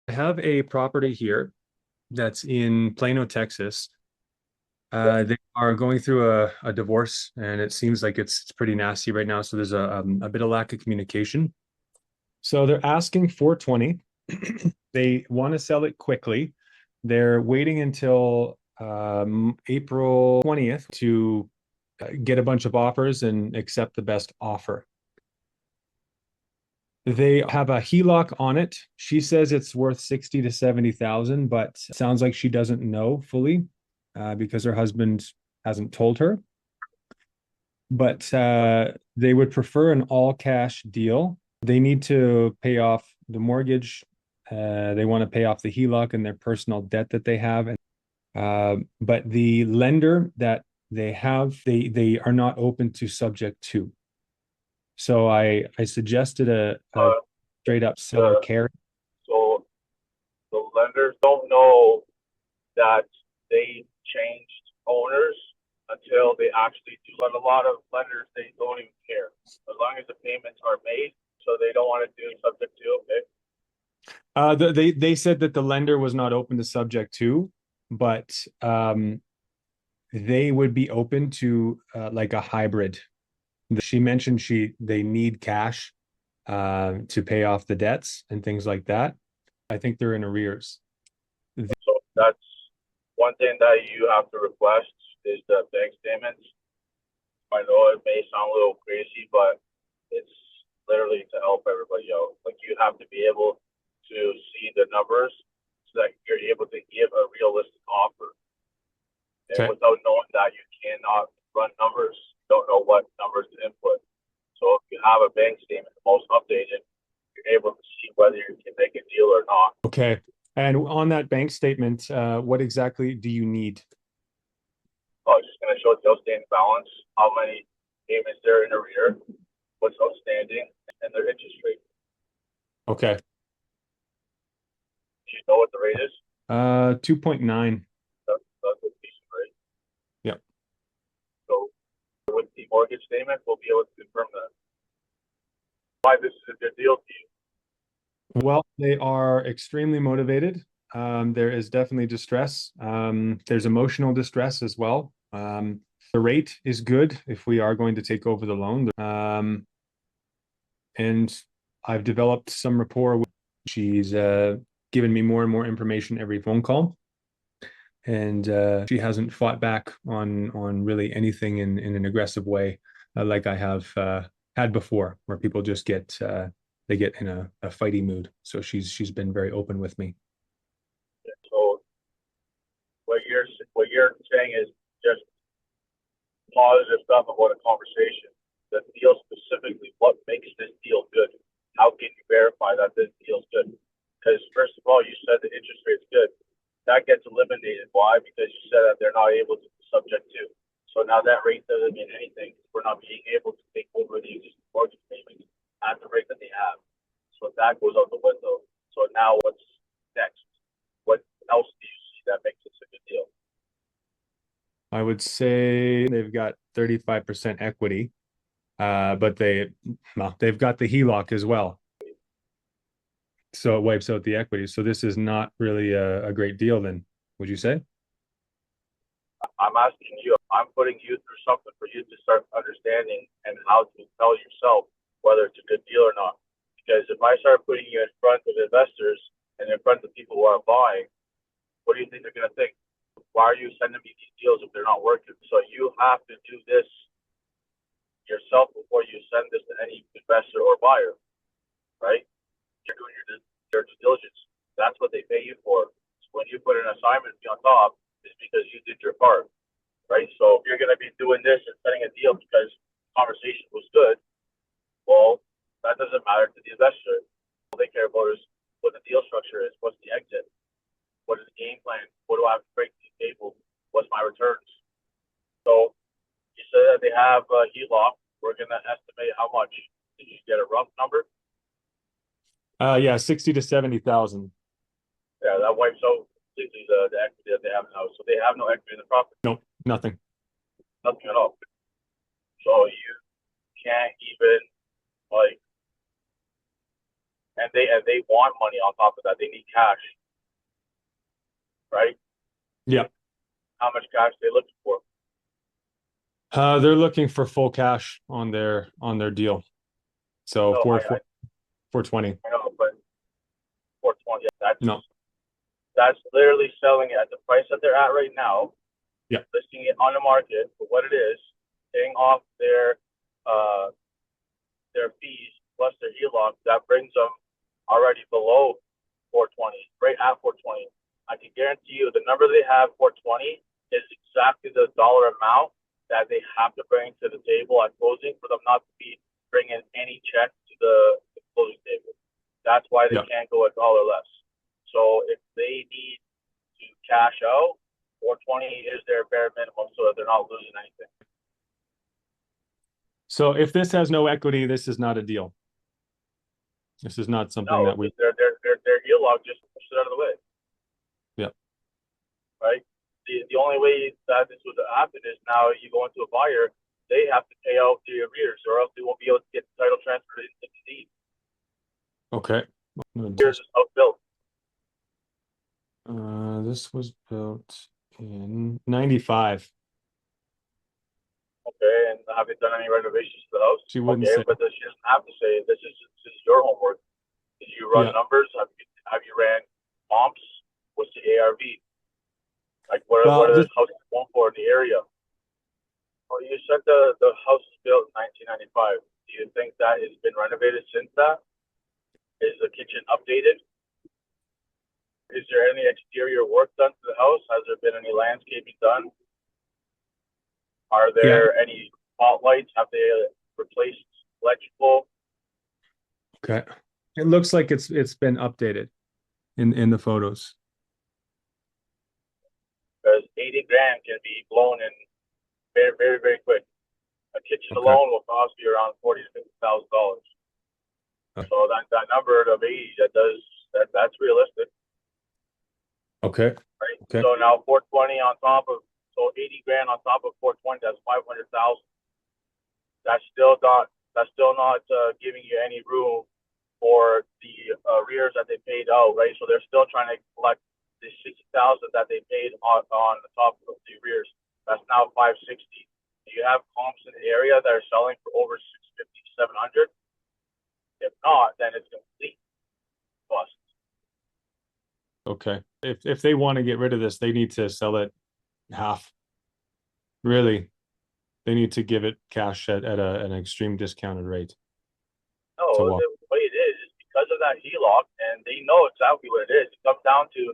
I have a property here that's in Plano, Texas. They are going through a divorce, and it seems like it's pretty nasty right now. So there's a bit of lack of communication. So they're asking 420. They want to sell it quickly. They're waiting until April 20th to get a bunch of offers and accept the best offer. They have a HELOC on it. She says it's worth 60 to 70,000, but it sounds like she doesn't know fully because her husband hasn't told her. But they would prefer an all cash deal. They need to pay off the mortgage. They want to pay off the HELOC and their personal debt that they have. But the lender that they have, they are not open to subject to. So I suggested a Uh, straight up seller the care. so the lenders don't know that they changed owners until they actually do. But a lot of lenders, they don't even care as long as the payments are made. So they don't want to do subject to. Okay. They said that the lender was not open to subject to, but they would be open to like a hybrid. She mentioned they need cash to pay off the debts and things like that. I think they're in arrears. So that's one thing that you have to request is the bank statements. I know it may sound a little crazy, but it's literally to help everybody out. Like you have to be able to see the numbers so that you're able to give a realistic offer. And Okay. without knowing that, you cannot run numbers. You don't know what numbers to input. So if you have a bank statement, the most updated, you're able to see whether you can make a deal or not. Okay. And on that bank statement, what exactly do you need? So it's just going to show the outstanding balance, how many payments they're in arrear, what's outstanding, and their interest rate. Okay. Do you know what the rate is? 2.9. That's a decent rate. Yep. So with the mortgage statement, we'll be able to confirm that. Why this is a good deal to you? Well, they are extremely motivated. There is definitely distress. There's emotional distress as well. The rate is good if we are going to take over the loan. And I've developed some rapport with. She's given me more and more information every phone call, and she hasn't fought back on really anything in an aggressive way like I have had before, where people just they get in a fighty mood. So she's been very open with me. So what you're saying is just positive stuff about a conversation. The deal specifically, what makes this deal good? How can you verify that this deal's good? Because first of all, you said the interest rate's good. That gets eliminated. Why? Because you said that they're not able to be subject to. So now that rate doesn't mean anything. We're not being able to take over the existing mortgage payments at the rate that they have. So that goes out the window. So now what's next? What else do you see that makes this a good deal? I would say they've got 35% equity, but they've got the HELOC as well. So it wipes out the equity. So this is not really a great deal then, would you say? I'm asking you, I'm putting you through something for you to start understanding and how to tell yourself whether it's a good deal or not. Because if I start putting you in front of investors and in front of people who are buying, what do you think they're going to think? Why are you sending me these deals if they're not working? So you have to do this yourself before you send this to any investor or buyer, right? You're doing your due diligence. That's what they pay you for. So when you put an assignment fee on top, it's because you did your part, right? So if you're going to be doing this and setting a deal because conversation was good, well, that doesn't matter to the investor. All they care about is what the deal structure is, what's the exit, what is the game plan, what do I have to break to the table, what's my returns. So you said that they have HELOC. We're going to estimate how much. Did you get a rough number? Yeah, 60 to 70,000. Yeah, that wipes out completely the equity that they have now. So they have no equity in the property, Nope, nothing. nothing at all. So you can't even like and they want money on top of that. They need cash, right? Yeah. How much cash they looking for? They're looking for full cash on their deal. So No, four 420. I know, but 420. No. That's literally selling it at the price that they're at right now. Yeah. Listing it on the market for what it is, paying off their fees plus their HELOC. That brings them already below 420, right at 420. I can guarantee you the number they have 420 is exactly the dollar amount that they have to bring to the table at closing for them not to be bringing any check to the closing table. That's why they Yeah. can't go a dollar less. So if they need to cash out, 420 is their bare minimum so that they're not losing anything. So if this has no equity, this is not a deal. This is not something No, that we. their HELOC just pushed it out of the way. Yeah. Right? The only way that this would happen is now you go into a buyer, they have to pay out the arrears, or else they won't be able to get the title transferred into the deed. Okay. Here's this house built. This was built in 95. Okay, and have they done any renovations to the house? She wouldn't Okay, say. but she doesn't have to say this is your homework. Did you run Yeah. numbers? Have you ran comps? What's the ARV? Like what Well, are the houses going for in the area? Well, you said the house was built in 1995. Do you think that has been renovated since that? Is the kitchen updated? Is there any exterior work done to the house? Has there been any landscaping done? Are Yeah. there any spotlights? Have they replaced electrical? Okay. It looks like it's been updated in the photos. Because 80 grand can be blown in very, very, very quick. A kitchen Okay. alone will cost you around $40,000 to $50,000. So that number of 80, that's realistic, Okay. right? Okay. So now 420 on top of 80 grand on top of 420, that's 500,000. That's still not giving you any room for the arrears that they paid out, right? So they're still trying to collect the 60,000 that they paid on the top of the arrears. That's now 560. Do you have comps in the area that are selling for over 650 to 700? If not, then it's complete bust. Okay. If they want to get rid of this, they need to sell it half. Really, they need to give it cash at an extreme discounted rate to No, walk. the way it is because of that HELOC, and they know exactly what it is. It comes down to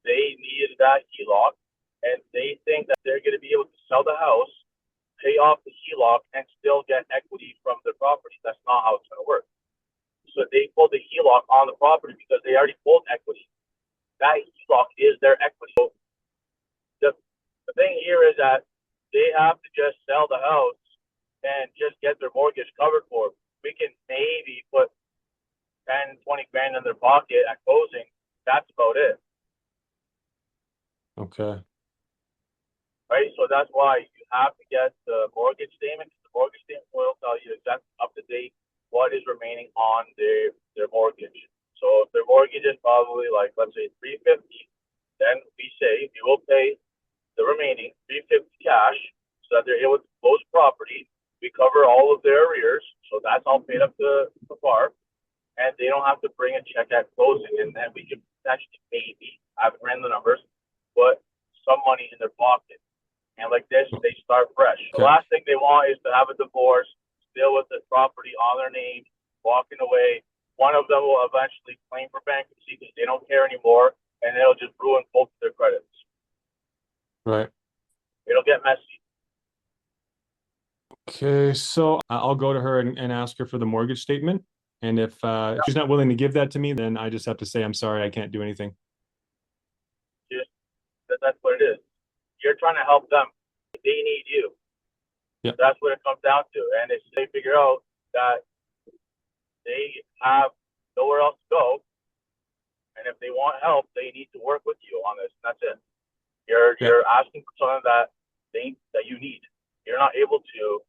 they needed that HELOC, and they think that they're going to be able to sell the house, pay off the HELOC, and still get equity from the property. That's not how it's going to work. So they pulled the HELOC on the property because they already pulled equity. That HELOC is their equity. So the thing here is that they have to just sell the house and just get their mortgage covered for. We can maybe put 10, 20 grand in their pocket at closing. That's about it. Okay. Right? So that's why you have to get the mortgage statement. The mortgage statement will tell you exactly up to date what is remaining on their mortgage. So if their mortgage is probably like, let's say 350, then we say we will pay the remaining 350 cash so that they're able to close property. We cover all of their arrears, so that's all paid up to par, and they don't have to bring a check at closing, and then we can potentially maybe, I haven't ran the numbers, put some money in their pocket. And like this, they start fresh. The last thing they want is to have a divorce, still with the property on their name, walking away. One of them will eventually claim for bankruptcy because they don't care anymore, and it'll just ruin both of their credits. Right. It'll get messy. Okay, so I'll go to her and ask her for the mortgage statement. And if she's not willing to give that to me, then I just have to say, I'm sorry, I can't do anything. That's what it is. You're trying to help them. They need you. Yeah. That's what it comes down to. And if they figure out that they have nowhere else to go, and if they want help, they need to work with you on this. That's it. You're asking for something that you need. You're not able to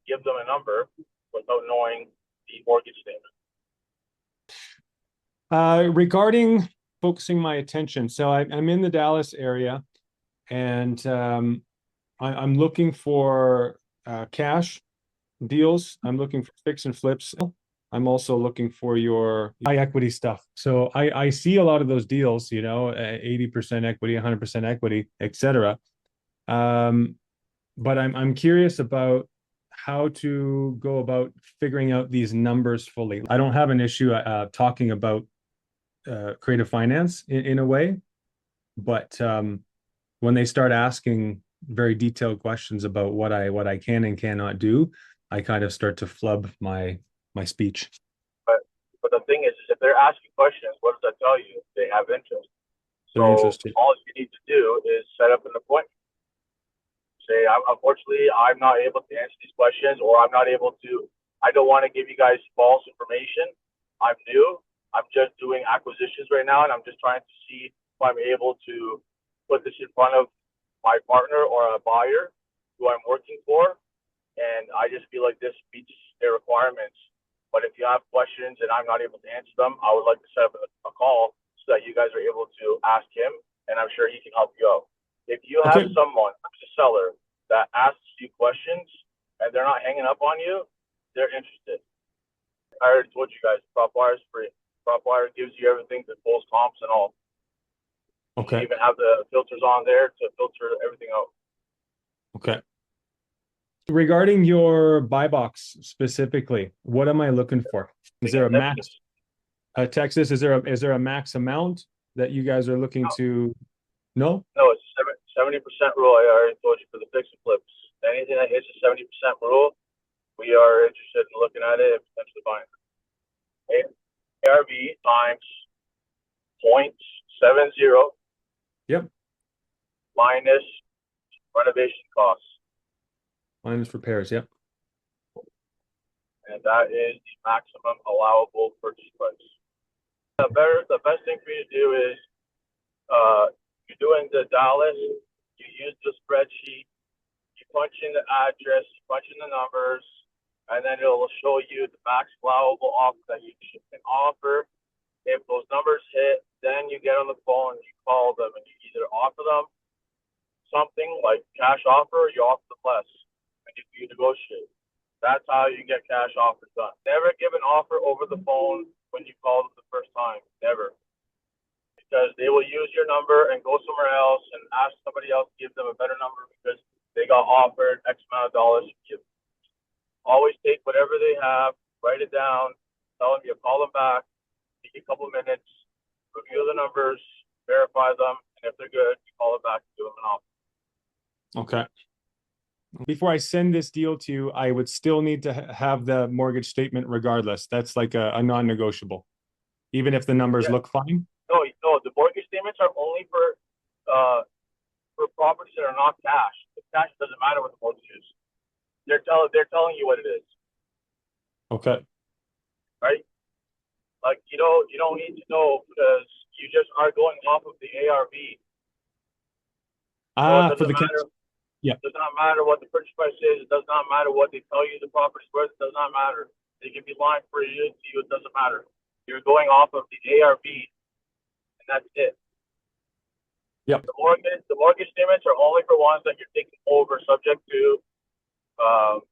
give them a number without knowing the mortgage statement. Regarding focusing my attention, so I'm in the Dallas area, and I'm looking for cash deals. I'm looking for fix and flips. I'm also looking for your high equity stuff. So I see a lot of those deals, 80% equity, 100% equity, etc. But I'm curious about how to go about figuring out these numbers fully. I don't have an issue talking about creative finance in a way, but when they start asking very detailed questions about what I can and cannot do, I kind of start to flub my speech. But the thing is if they're asking questions, what does that tell you? They have interest. They're So interested. all you need to do is set up an appointment. Say, unfortunately, I'm not able to answer these questions, or I'm not able to. I don't want to give you guys false information. I'm new. I'm just doing acquisitions right now, and I'm just trying to see if I'm able to put this in front of my partner or a buyer who I'm working for. And I just feel like this meets their requirements. But if you have questions and I'm not able to answer them, I would like to set up a call so that you guys are able to ask him, and I'm sure he can help you out. If you have Okay. someone, who's a seller, that asks you questions and they're not hanging up on you, they're interested. I already told you guys, Prop Wire is free. Prop Wire gives you everything that pulls comps and all. You Okay. even have the filters on there to filter everything out. Okay. Regarding your buy box specifically, what am I looking for? Is there a max? Texas, is there a max amount that you guys are looking No, to? No? no, it's 70% rule. I already told you for the fix and flips. Anything that hits the 70% rule, we are interested in looking at it and potentially buying it. ARV times 0.70 Yep. minus renovation costs. Minus repairs. Yep. And that is the maximum allowable purchase price. The best thing for you to do is you're doing the Dallas, you use the spreadsheet, you punch in the address, you punch in the numbers, and then it will show you the max allowable offer that you can offer. If those numbers hit, then you get on the phone and you call them and you either offer them something like cash offer, or you offer them less, and you negotiate. That's how you get cash offers done. Never give an offer over the phone when you call them the first time. Never. Because they will use your number and go somewhere else and ask somebody else to give them a better number because they got offered X amount of dollars. Always take whatever they have, write it down, tell them you call them back, take a couple of minutes, review the numbers, verify them, and if they're good, you call it back and give them an offer. Okay. Before I send this deal to you, I would still need to have the mortgage statement regardless. That's like a non-negotiable, even if the numbers Yeah. look fine. No, the mortgage statements are only for properties that are not cash. The cash doesn't matter what the mortgage is. They're telling you what it is, Okay. right? Like you don't need to know because you just are going off of the ARV. So it For doesn't the cash. matter. Yeah. It does not matter what the purchase price is. It does not matter what they tell you the property's worth. It does not matter. They can be lying for you. To you, it doesn't matter. You're going off of the ARV, and that's it. Yep. The mortgage statements are only for ones that you're taking over, subject to,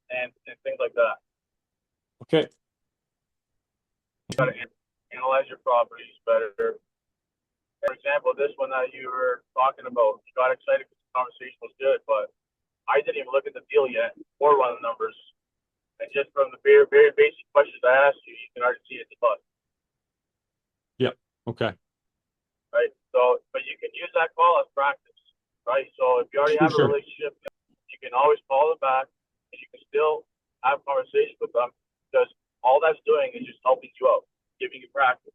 and things like that. Okay. You got to analyze your properties better. For example, this one that you were talking about, you got excited because the conversation was good, but I didn't even look at the deal yet or run the numbers. And just from the very, very basic questions I asked you, you can already see it's a bust. Yep. Okay. Right? So, but you can use that call as practice, right? So if you already have a Sure. relationship, you can always call them back and you can still have conversations with them because all that's doing is just helping you out, giving you practice.